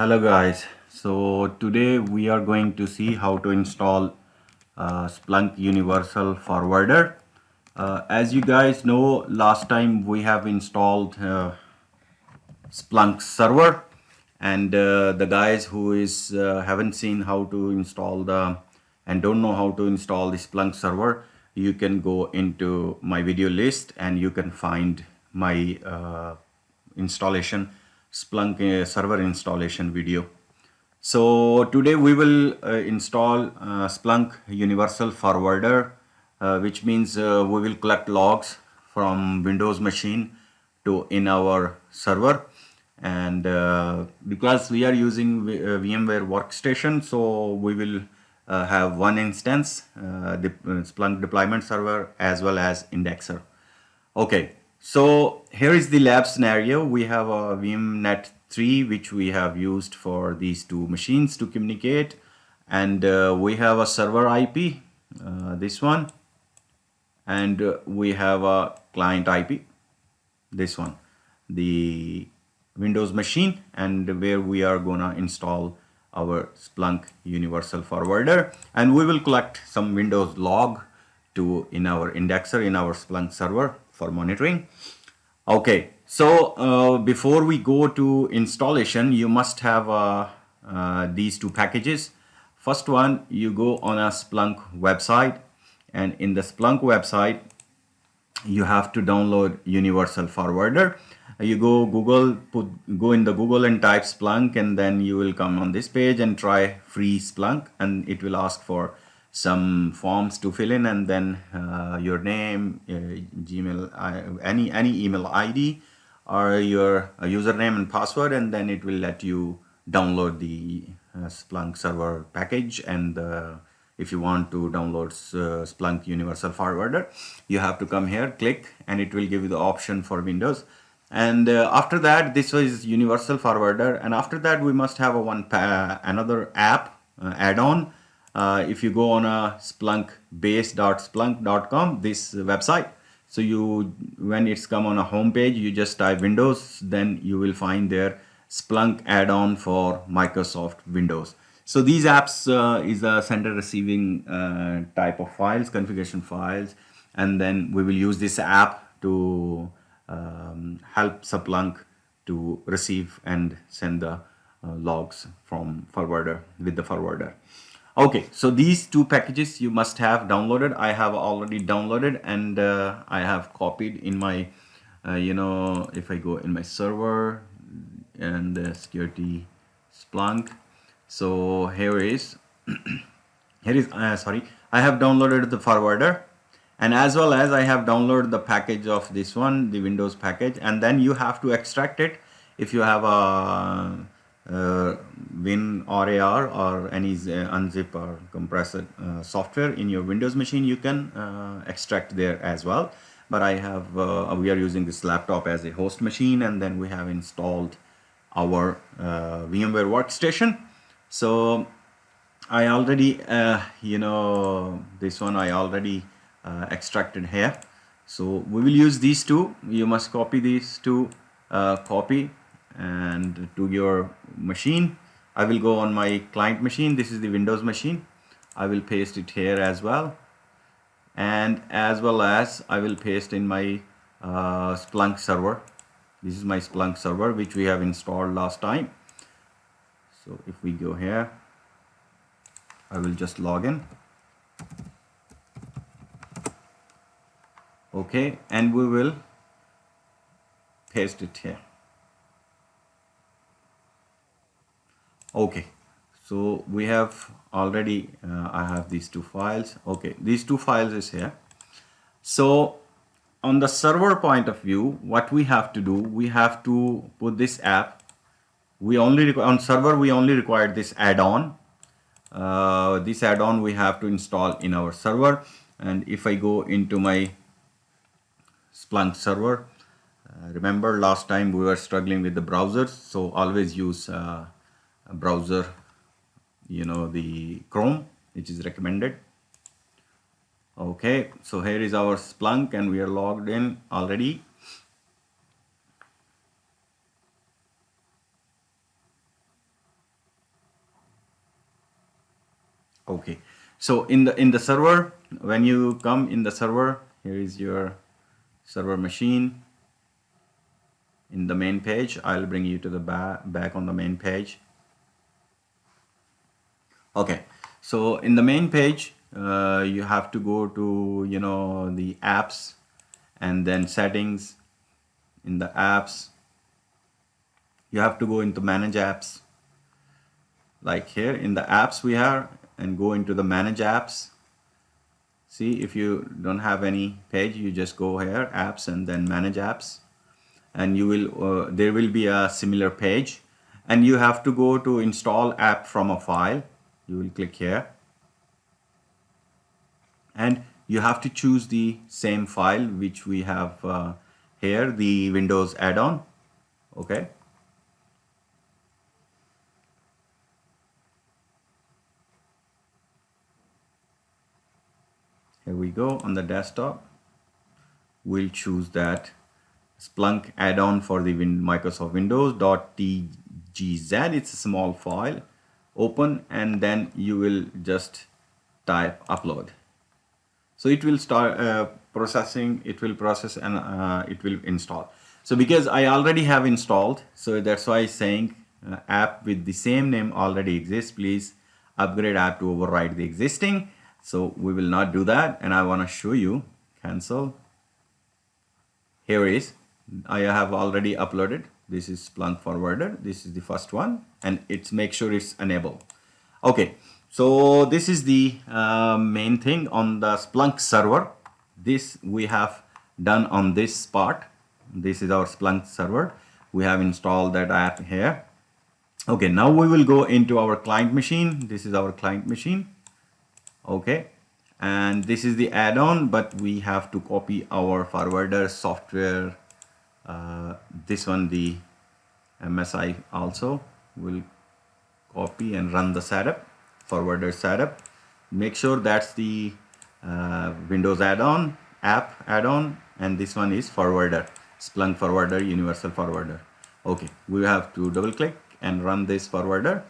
Hello guys, so today we are going to see how to install Splunk Universal Forwarder. As you guys know, last time we have installed Splunk server, and the guys who is haven't seen how to install the and don't know how to install the Splunk server, you can go into my video list and you can find my installation Splunk server installation video. So today we will install Splunk Universal Forwarder, which means we will collect logs from Windows machine to in our server. And because we are using VMware Workstation, so we will have one instance, the Splunk deployment server as well as indexer. Okay, so here is the lab scenario. We have a VMnet 3 which we have used for these two machines to communicate, and we have a server IP, this one, and we have a client IP, this one, the Windows machine, and where we are gonna install our Splunk Universal Forwarder, and we will collect some Windows log to in our indexer in our Splunk server for monitoring. Okay, so before we go to installation, you must have these two packages. First one, you go on a Splunk website, and in the Splunk website, you have to download Universal Forwarder. You go Google, go in the Google and type Splunk, and then you will come on this page and try free Splunk, and it will ask for some forms to fill in, and then your name, Gmail, any email ID, or your username and password, and then it will let you download the Splunk server package. And if you want to download Splunk Universal Forwarder, you have to come here, click, and it will give you the option for Windows. And after that, this was Universal Forwarder, and after that we must have another app add-on. If you go on a splunkbase.splunk.com, this website, so you, when it's come on a home page, you just type Windows, then you will find there Splunk add-on for Microsoft Windows. So these apps is a sender receiving type of files, configuration files, and then we will use this app to help Splunk to receive and send the logs from forwarder with the forwarder. Okay, so these two packages you must have downloaded. I have already downloaded, and I have copied in my, if I go in my server and security Splunk. So here is, sorry, I have downloaded the forwarder, and as well as I have downloaded the package of this one, the Windows package, and then you have to extract it. If you have a Win or AR or any unzip or compressed software in your Windows machine, you can extract there as well. But I have, we are using this laptop as a host machine, and then we have installed our VMware Workstation. So I already, this one I already extracted here. So we will use these two. You must copy these two, copy and to your machine. I will go on my client machine. This is the Windows machine. I will paste it here as well. And as well as I will paste in my Splunk server. This is my Splunk server, which we have installed last time. So if we go here, I will just log in. Okay, and we will paste it here. Okay, so we have already, I have these two files. Okay, these two files is here. So on the server point of view, what we have to do, we have to put this app. We only on server, we only require this add-on. This add-on we have to install in our server. And if I go into my Splunk server, remember last time we were struggling with the browsers, so always use a browser, the Chrome, which is recommended. Okay, so here is our Splunk, and we are logged in already. Okay, so in the server, when you come in the server, here is your server machine. In the main page, I'll bring you to the back on the main page. Okay, so in the main page, you have to go to, you know, the apps, and then settings. In the apps, you have to go into manage apps. Like here in the apps we have, and go into the manage apps. See, if you don't have any page, you just go here, apps, and then manage apps, and you will there will be a similar page, and you have to go to install app from a file. You will click here, and you have to choose the same file which we have here, the Windows add-on. Okay, here we go. On the desktop, we'll choose that Splunk add-on for the Microsoft Windows .tgz. It's a small file. Open, and then you will just type upload. So it will start processing. It will process, and it will install. So because I already have installed, so that's why it's saying app with the same name already exists. Please upgrade app to override the existing. So we will not do that, and I want to show you. Cancel. Here is, I have already uploaded. This is Splunk forwarder. This is the first one, and it's make sure it's enabled. Okay, so this is the main thing on the Splunk server. This we have done on this part. This is our Splunk server. We have installed that app here. Okay, now we will go into our client machine. This is our client machine. Okay, and this is the add-on, but we have to copy our forwarder software. This one, the MSI, also will copy and run the setup, forwarder setup. Make sure that's the Windows add-on, app add-on, and this one is forwarder, Splunk forwarder, universal forwarder. Okay, we have to double click and run this forwarder.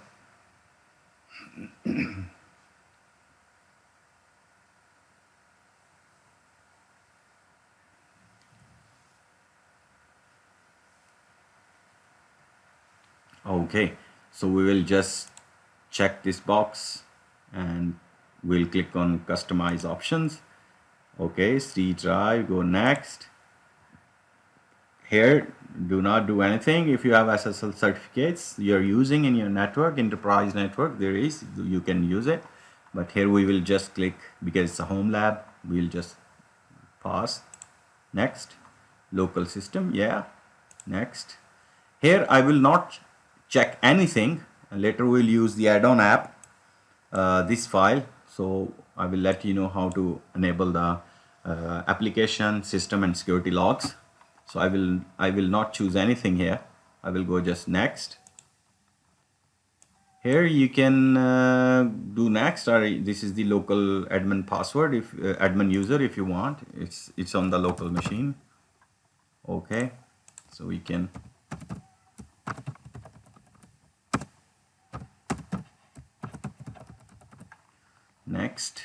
Okay, so we will just check this box, and we'll click on customize options. Okay, C drive, go next. Here, do not do anything. If you have SSL certificates you're using in your network, enterprise network, you can use it. But here we will just click, because it's a home lab, we'll just pause. Next, local system, yeah, next. Here I will not check anything. Later we'll use the add-on app, this file. So I will let you know how to enable the application, system, and security logs. So I will not choose anything here. I will go just next. Here you can do next, or this is the local admin password, if admin user, if you want. It's on the local machine. Okay, so we can next.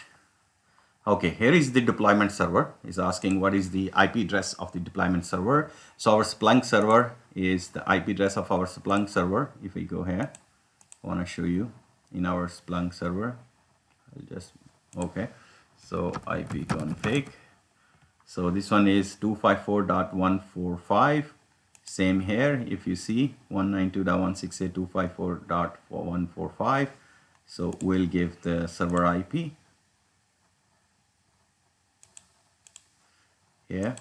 Okay, here is the deployment server. It's asking what is the IP address of the deployment server. So our Splunk server is the IP address of our Splunk server. If we go here, I want to show you in our Splunk server. I'll just, okay, so IP config. So this one is 254.145. Same here. If you see 192.168.254.145. So we'll give the server IP here,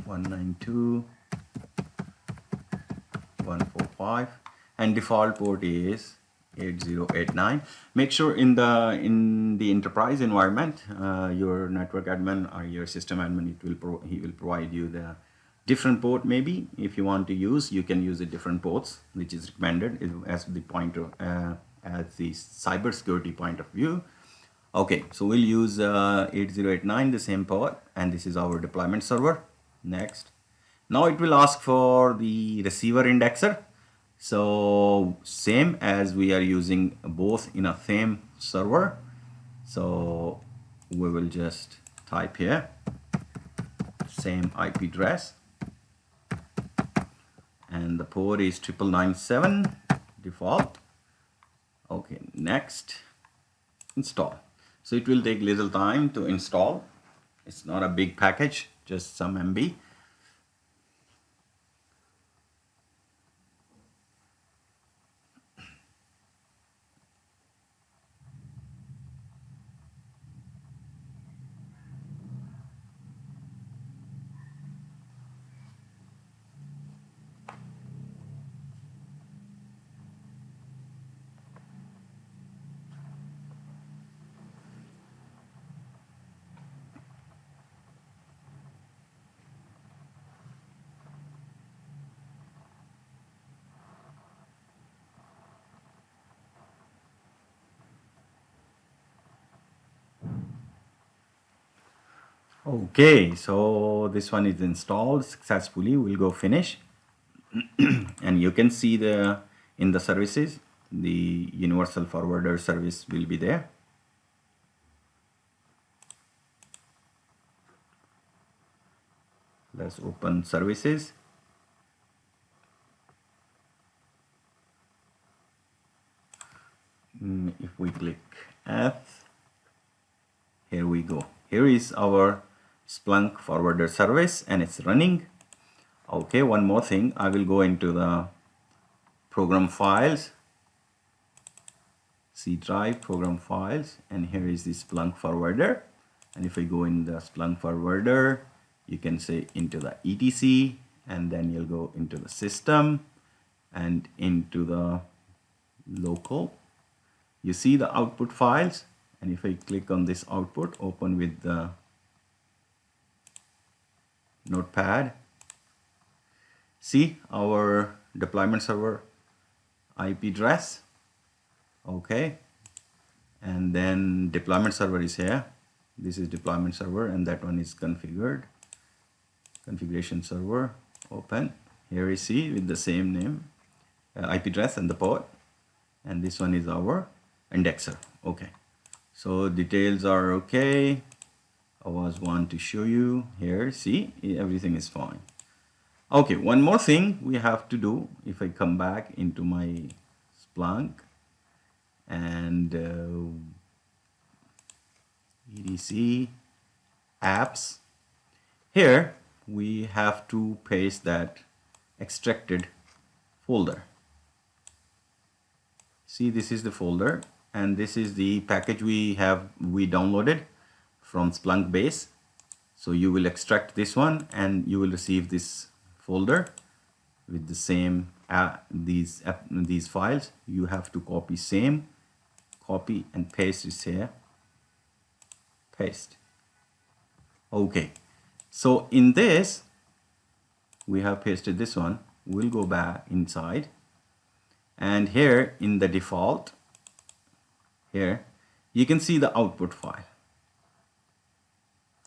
192.145, and default port is 8089. Make sure in the enterprise environment, your network admin or your system admin, he will provide you the different port. Maybe if you want to use, you can use the different ports, which is recommended as the point of as the cyber security point of view. Okay, so we'll use 8089, the same port, and this is our deployment server. Next. Now it will ask for the receiver indexer. So same as we are using both in a same server. So we will just type here same IP address, and the port is 9997 default. Okay, next, install. So it will take little time to install. It's not a big package, just some MB. Okay, so this one is installed successfully. We'll go finish. And you can see the in the services, the universal forwarder service will be there. Let's open services. If we click F, here we go. Here is our Splunk forwarder service and it's running. Okay, one more thing, I will go into the program files, C drive, program files, and here is the Splunk forwarder. And if I go in the Splunk forwarder, you can say into the etc, and then you'll go into the system and into the local. You see the output files, and if I click on this output, open with the notepad, see our deployment server IP address. Okay, and then deployment server is here. This is deployment server, and that one is configured. Configuration server, open. Here you see with the same name, IP address and the port. And this one is our indexer. Okay, so details are okay. I was want to show you here. See, everything is fine. Okay, one more thing we have to do. If I come back into my Splunk and EDC apps, here we have to paste that extracted folder. See, this is the folder, and this is the package we downloaded from Splunk base. So you will extract this one and you will receive this folder with the same these files. You have to copy same, copy and paste this here, paste. Okay, so in this we have pasted this one. We'll go back inside, and here in the default, here you can see the output file.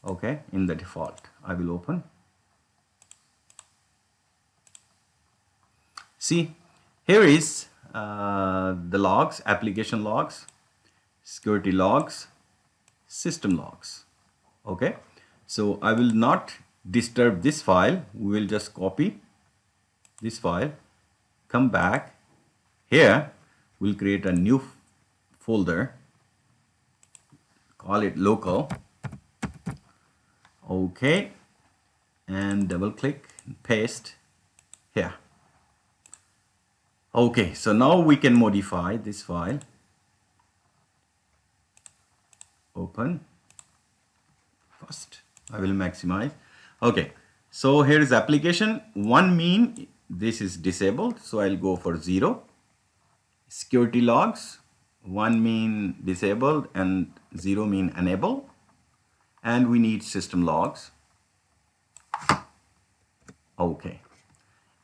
Okay, in the default, I will open. See, here is the logs, application logs, security logs, system logs. Okay, so I will not disturb this file. We will just copy this file, come back here. We'll create a new folder, call it local. Okay, and double click, paste here. Okay, so now we can modify this file. Open. First, I will maximize. Okay, so here is application. One mean this is disabled, so I'll go for 0. Security logs, 1 mean disabled and 0 mean enable. And we need system logs. Okay,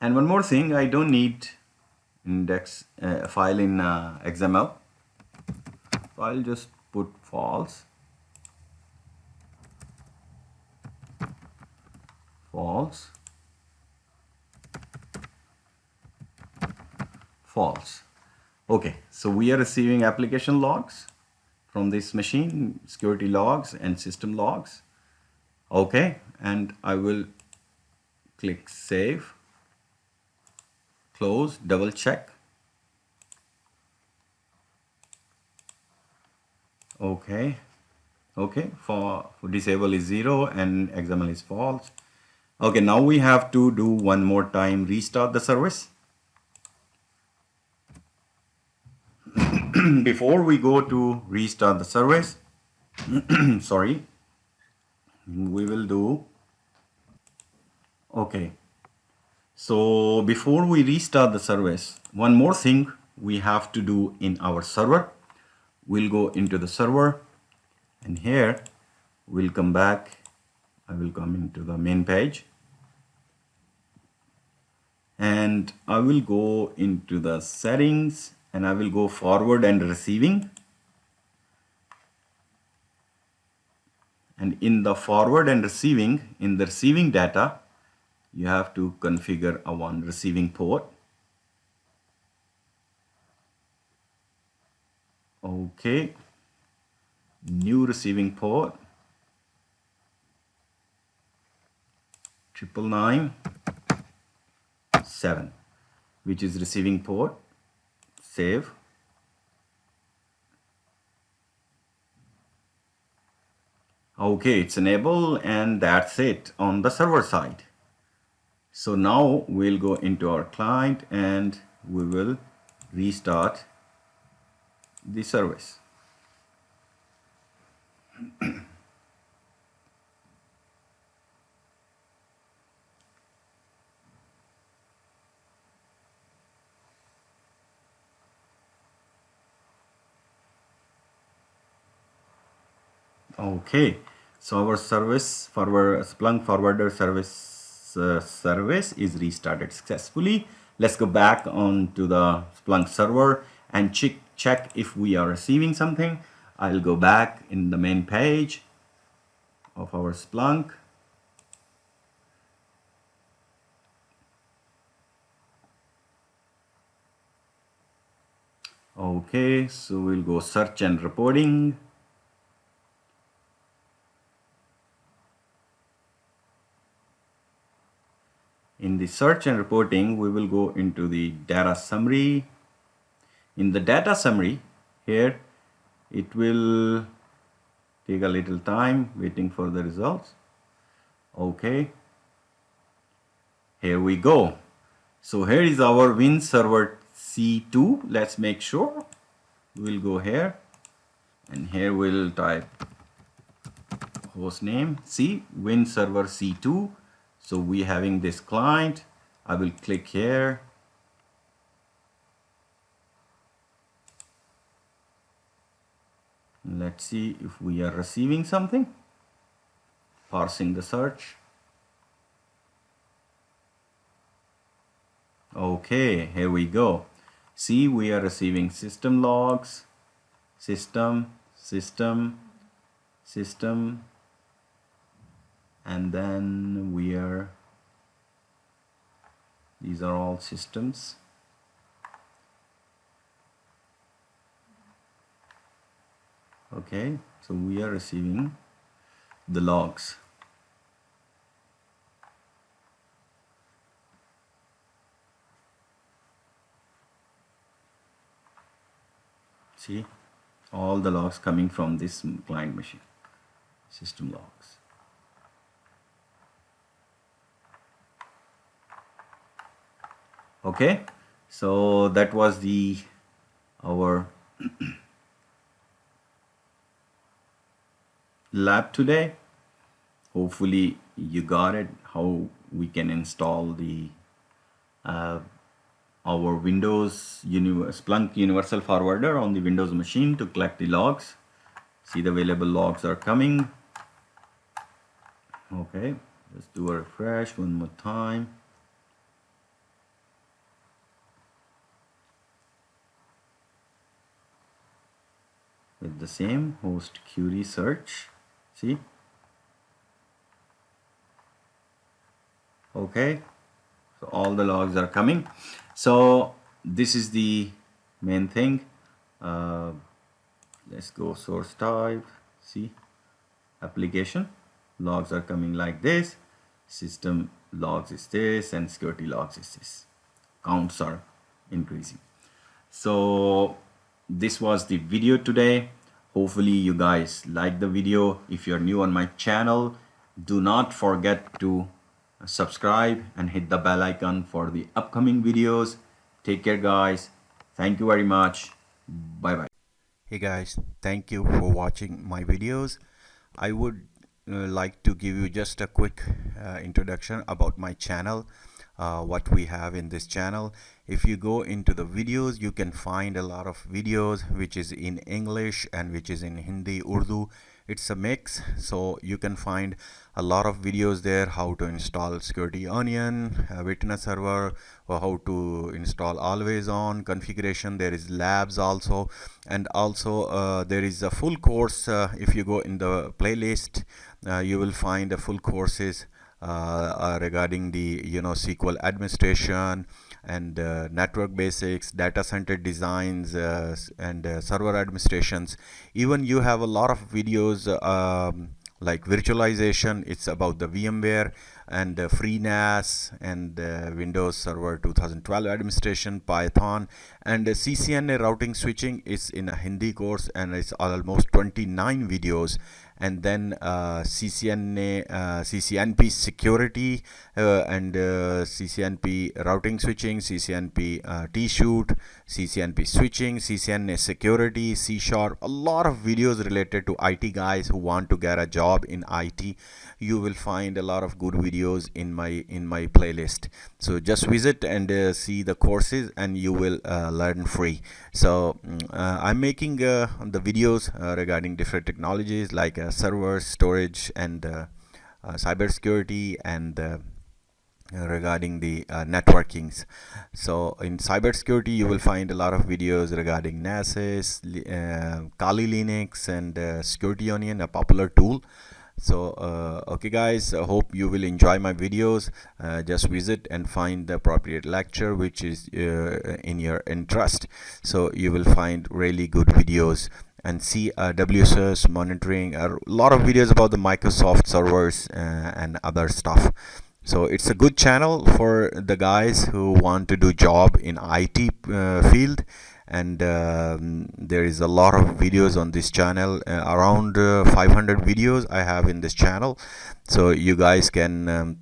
and one more thing, I don't need index file in XML. So I'll just put false, false, false. Okay, so we are receiving application logs from this machine, security logs and system logs. Okay, and I will click save, close, double check. Okay, okay, for disable is 0 and XML is false. Okay, now we have to do one more time, restart the service. Before we go to restart the service, sorry, we will do, okay. So before we restart the service, one more thing we have to do in our server. We'll go into the server and here we'll come back. I will come into the main page and I will go into the settings and I will go forward and receiving. And in the forward and receiving, in the receiving data, you have to configure a one receiving port. Okay, new receiving port 999.7, which is receiving port. Save. Okay, it's enabled and that's it on the server side. So now we'll go into our client and we will restart the service. Okay, so our service forward Splunk forwarder service is restarted successfully. Let's go back onto the Splunk server and check if we are receiving something. I'll go back in the main page of our Splunk. Okay, so we'll go search and reporting. In the search and reporting, we will go into the data summary. In the data summary, here it will take a little time waiting for the results. Okay, here we go. So here is our Win Server C2. Let's make sure. We'll go here and here we'll type host name. See, Win Server C2. So we having this client. I will click here. Let's see if we are receiving something. Parsing the search. Okay, here we go. See, we are receiving system logs, system, and then these are all systems. Okay, so we are receiving the logs. See, all the logs coming from this client machine, system logs. Okay, so that was our lab today. Hopefully you got it, how we can install the our Windows Splunk Universal Forwarder on the Windows machine to collect the logs. See, the available logs are coming. Okay, let's do a refresh one more time. With the same host query search. See? Okay, so all the logs are coming. So this is the main thing. Let's go source type. See, application logs are coming like this, system logs is this, and security logs is this. Counts are increasing. So this was the video today. Hopefully you guys like the video. If you're new on my channel, do not forget to subscribe and hit the bell icon for the upcoming videos. Take care guys. Thank you very much. Bye bye. Hey guys, thank you for watching my videos. I would like to give you just a quick introduction about my channel, what we have in this channel. If you go into the videos, you can find a lot of videos which is in English and which is in Hindi, Urdu. It's a mix, so you can find a lot of videos there, how to install security onion, witness server, or how to install always on configuration. There is labs also, and also there is a full course. If you go in the playlist, you will find a full courses regarding the SQL administration and network basics, data center designs, and server administrations. Even you have a lot of videos like virtualization. It's about the VMware and FreeNAS and Windows Server 2012 administration, Python, and CCNA routing switching is in a Hindi course, and it's almost 29 videos. And then CCNA, CCNP security, and CCNP routing switching, CCNP T-shoot, CCNP switching, CCNA security, C#, a lot of videos related to IT guys who want to get a job in IT. You will find a lot of good videos in my playlist. So just visit and see the courses, and you will learn free. So I'm making the videos regarding different technologies like server storage and cybersecurity, and regarding the networkings. So in cybersecurity, you will find a lot of videos regarding NASes, Kali Linux, and Security Onion, a popular tool. So okay guys, I hope you will enjoy my videos. Just visit and find the appropriate lecture which is in your interest. So you will find really good videos, and see WSS monitoring, a lot of videos about the Microsoft servers and other stuff. So it's a good channel for the guys who want to do job in IT field. And there is a lot of videos on this channel, around 500 videos I have in this channel. So you guys can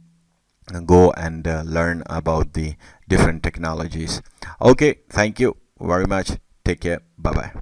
go and learn about the different technologies. Okay, thank you very much. Take care. Bye bye.